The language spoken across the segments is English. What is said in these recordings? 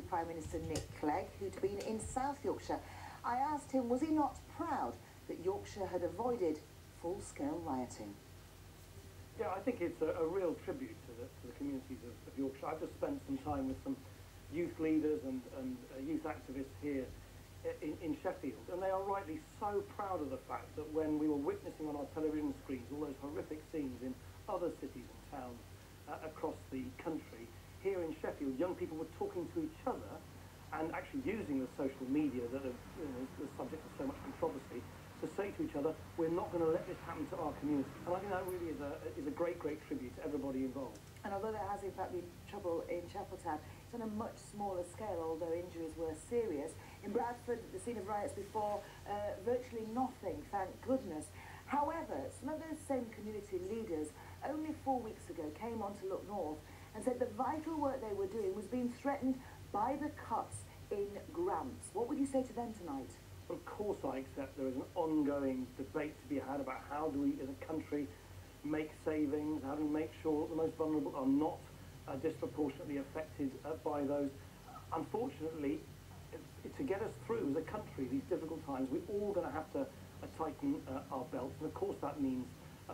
Prime Minister Nick Clegg, who'd been in South Yorkshire. I asked him, was he not proud that Yorkshire had avoided full-scale rioting? Yeah, I think it's a real tribute to the communities of Yorkshire. I've just spent some time with some youth leaders and youth activists here in Sheffield, and they are rightly so proud of the fact that when we were witnessing on our television screens all those horrific scenes in other cities and towns across the country, here in Sheffield, young people were talking to each other and actually using the social media that are the subject of so much controversy to say to each other, we're not going to let this happen to our community. And I think that really is a great tribute to everybody involved. And although there has in fact been trouble in Chapeltown, it's on a much smaller scale, although injuries were serious. In Bradford, the scene of riots before, virtually nothing, thank goodness. However, some of those same community leaders only 4 weeks ago came on to look north and said the vital work they were doing was being threatened by the cuts in grants. What would you say to them tonight? Well, of course I accept there is an ongoing debate to be had about how do we as a country make savings, how do we make sure that the most vulnerable are not disproportionately affected by those. Unfortunately, to get us through as a country these difficult times, we're all going to have to tighten our belts, and of course that means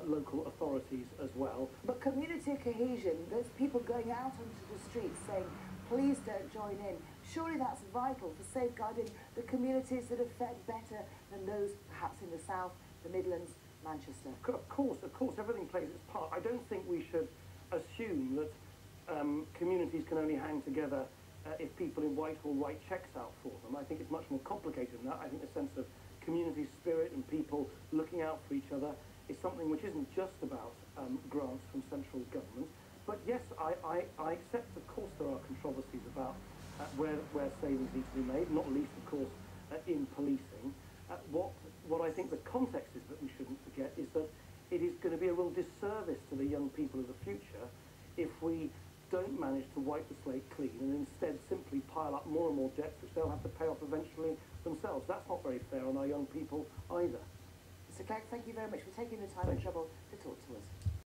local authorities as well. But community cohesion, those people going out onto the streets saying, please don't join in, surely that's vital for safeguarding the communities that have fared better than those perhaps in the south, the Midlands, Manchester. Of course, everything plays its part. I don't think we should assume that communities can only hang together if people in Whitehall write checks out for them. I think it's much more complicated than that. I think the sense of community spirit and people looking out for each other is something which isn't just about grants from central government. But yes, I accept, of course, there are controversies about where savings need to be made, not least, of course, in policing. What I think the context is that we shouldn't forget is that it is going to be a real disservice to the young people of the future if we don't manage to wipe the slate clean and instead simply pile up more and more debts which they'll have to pay off eventually themselves. That's not very fair on our young people either. Mr. Clegg, thank you very much for taking the time and trouble to talk to us.